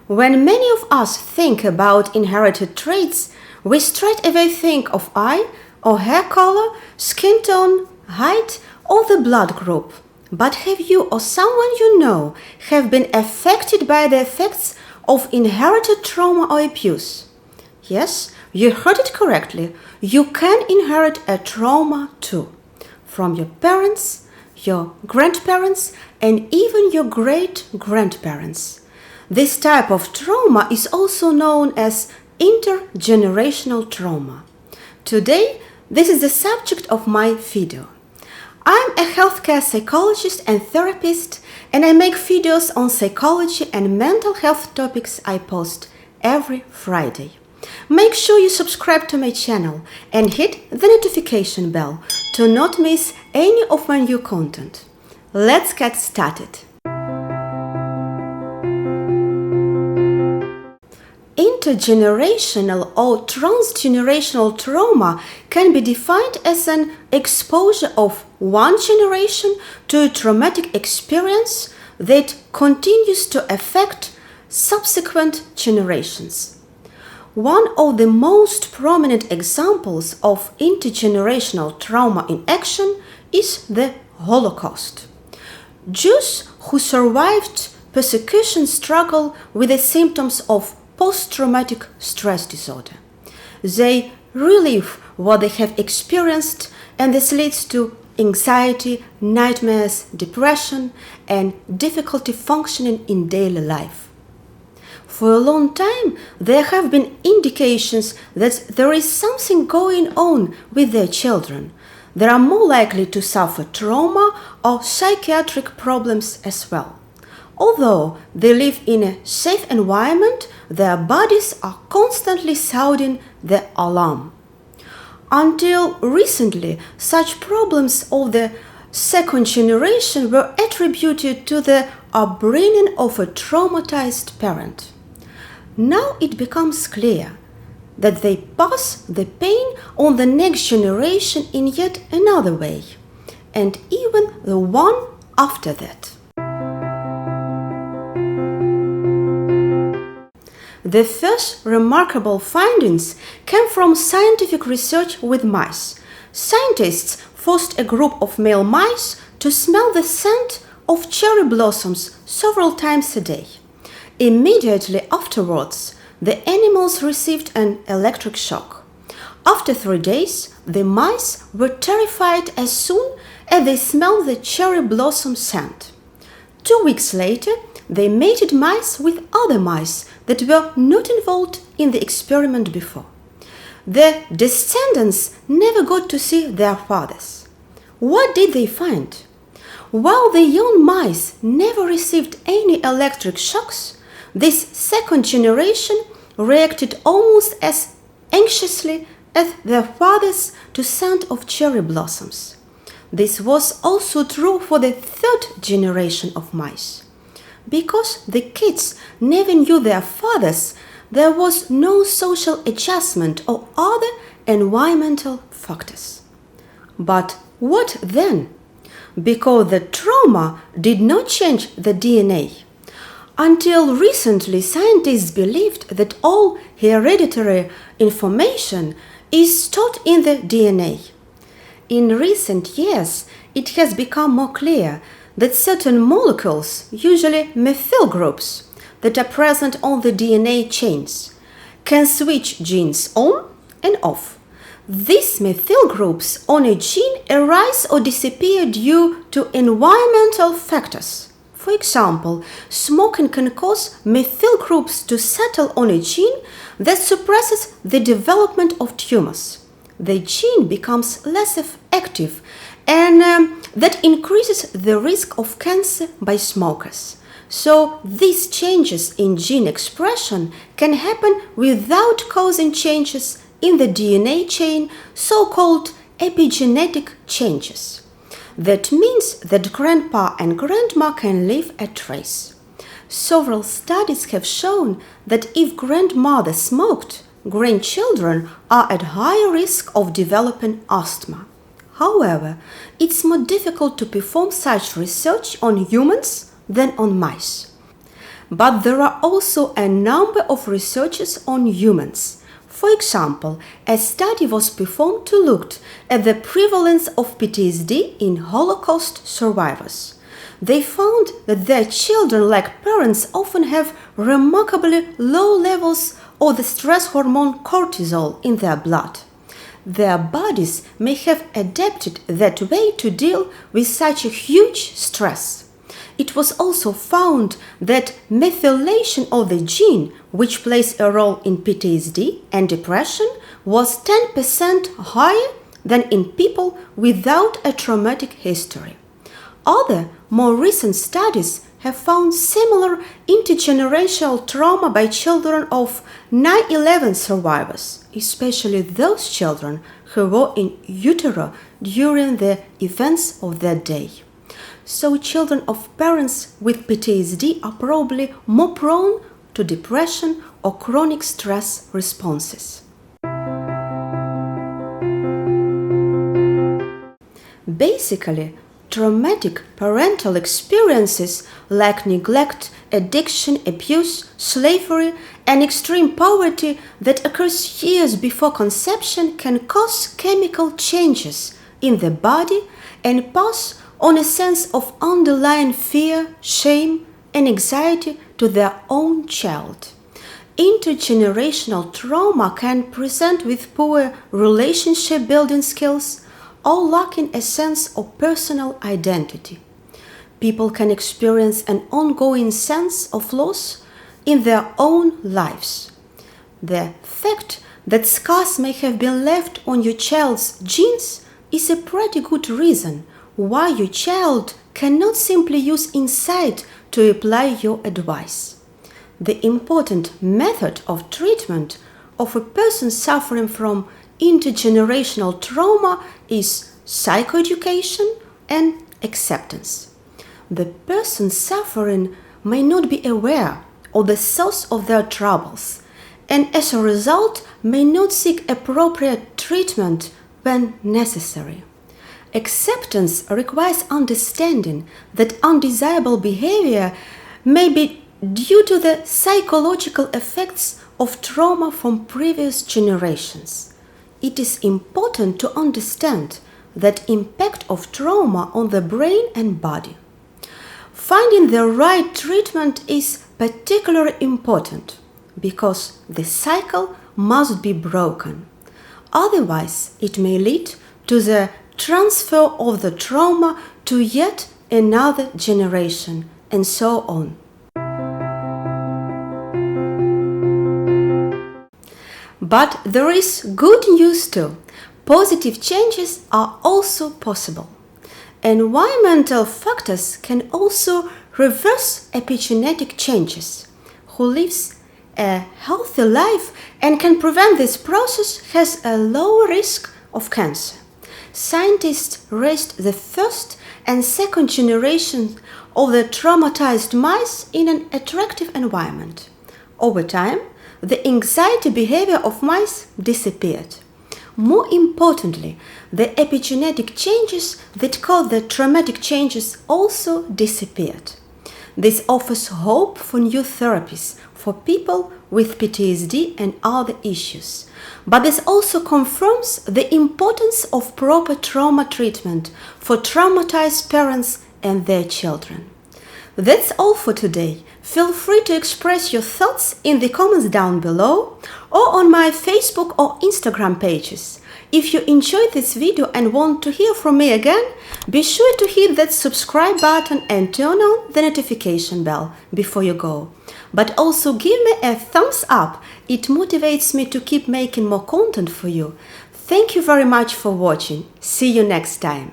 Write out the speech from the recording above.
When many of us think about inherited traits, we straight away think of eye or hair color, skin tone, height, or the blood group. But have you or someone you know have been affected by the effects of inherited trauma or abuse? Yes, you heard it correctly. You can inherit a trauma too. From your parents, your grandparents, and even your great-grandparents. This type of trauma is also known as intergenerational trauma. Today, this is the subject of my video. I'm a healthcare psychologist and therapist, and I make videos on psychology and mental health topics I post every Friday. Make sure you subscribe to my channel and hit the notification bell to not miss any of my new content. Let's get started. Intergenerational or transgenerational trauma can be defined as an exposure of one generation to a traumatic experience that continues to affect subsequent generations. One of the most prominent examples of intergenerational trauma in action is the Holocaust. Jews who survived persecution struggle with the symptoms of post-traumatic stress disorder. They relive what they have experienced, and this leads to anxiety, nightmares, depression, and difficulty functioning in daily life. For a long time, there have been indications that there is something going on with their children. They are more likely to suffer trauma or psychiatric problems as well. Although they live in a safe environment, their bodies are constantly sounding the alarm. Until recently, such problems of the second generation were attributed to the upbringing of a traumatized parent. Now it becomes clear that they pass the pain on the next generation in yet another way, and even the one after that. The first remarkable findings came from scientific research with mice. Scientists forced a group of male mice to smell the scent of cherry blossoms several times a day. Immediately afterwards, the animals received an electric shock. After 3 days, the mice were terrified as soon as they smelled the cherry blossom scent. 2 weeks later, they mated mice with other mice that were not involved in the experiment before. The descendants never got to see their fathers. What did they find? While the young mice never received any electric shocks, this second generation reacted almost as anxiously as their fathers to scent of cherry blossoms. This was also true for the third generation of mice. Because the kids never knew their fathers, there was no social adjustment or other environmental factors. But what then? Because the trauma did not change the DNA. Until recently, scientists believed that all hereditary information is stored in the DNA. In recent years, it has become more clear that certain molecules, usually methyl groups, that are present on the DNA chains, can switch genes on and off. These methyl groups on a gene arise or disappear due to environmental factors. For example, smoking can cause methyl groups to settle on a gene that suppresses the development of tumors. The gene becomes less active, and that increases the risk of cancer by smokers. So these changes in gene expression can happen without causing changes in the DNA chain, so-called epigenetic changes. That means that grandpa and grandma can leave a trace. Several studies have shown that if grandmother smoked, grandchildren are at higher risk of developing asthma. However, it's more difficult to perform such research on humans than on mice. But there are also a number of researches on humans. For example, a study was performed to look at the prevalence of PTSD in Holocaust survivors. They found that their children, like parents, often have remarkably low levels of the stress hormone cortisol in their blood. Their bodies may have adapted that way to deal with such a huge stress. It was also found that methylation of the gene, which plays a role in PTSD and depression, was 10% higher than in people without a traumatic history. Other, more recent studies have found similar intergenerational trauma by children of 9/11 survivors, especially those children who were in utero during the events of that day. So children of parents with PTSD are probably more prone to depression or chronic stress responses. Basically, traumatic parental experiences like neglect, addiction, abuse, slavery, and extreme poverty that occurs years before conception can cause chemical changes in the body and pass on a sense of underlying fear, shame, and anxiety to their own child. Intergenerational trauma can present with poor relationship building skills or lacking a sense of personal identity. People can experience an ongoing sense of loss in their own lives. The fact that scars may have been left on your child's genes is a pretty good reason why your child cannot simply use insight to apply your advice. The important method of treatment of a person suffering from intergenerational trauma is psychoeducation and acceptance. The person suffering may not be aware of the source of their troubles and as a result may not seek appropriate treatment when necessary. Acceptance requires understanding that undesirable behavior may be due to the psychological effects of trauma from previous generations. It is important to understand that impact of trauma on the brain and body. Finding the right treatment is particularly important because the cycle must be broken. Otherwise, it may lead to the transfer of the trauma to yet another generation, and so on. But there is good news too. Positive changes are also possible. Environmental factors can also reverse epigenetic changes. Who lives a healthy life and can prevent this process has a lower risk of cancer. Scientists raised the first and second generation of the traumatized mice in an attractive environment. Over time, the anxiety behavior of mice disappeared. More importantly, the epigenetic changes that cause the traumatic changes also disappeared. This offers hope for new therapies for people with PTSD and other issues. But this also confirms the importance of proper trauma treatment for traumatized parents and their children. That's all for today. Feel free to express your thoughts in the comments down below or on my Facebook or Instagram pages. If you enjoyed this video and want to hear from me again, be sure to hit that subscribe button and turn on the notification bell before you go. But also give me a thumbs up, it motivates me to keep making more content for you. Thank you very much for watching. See you next time.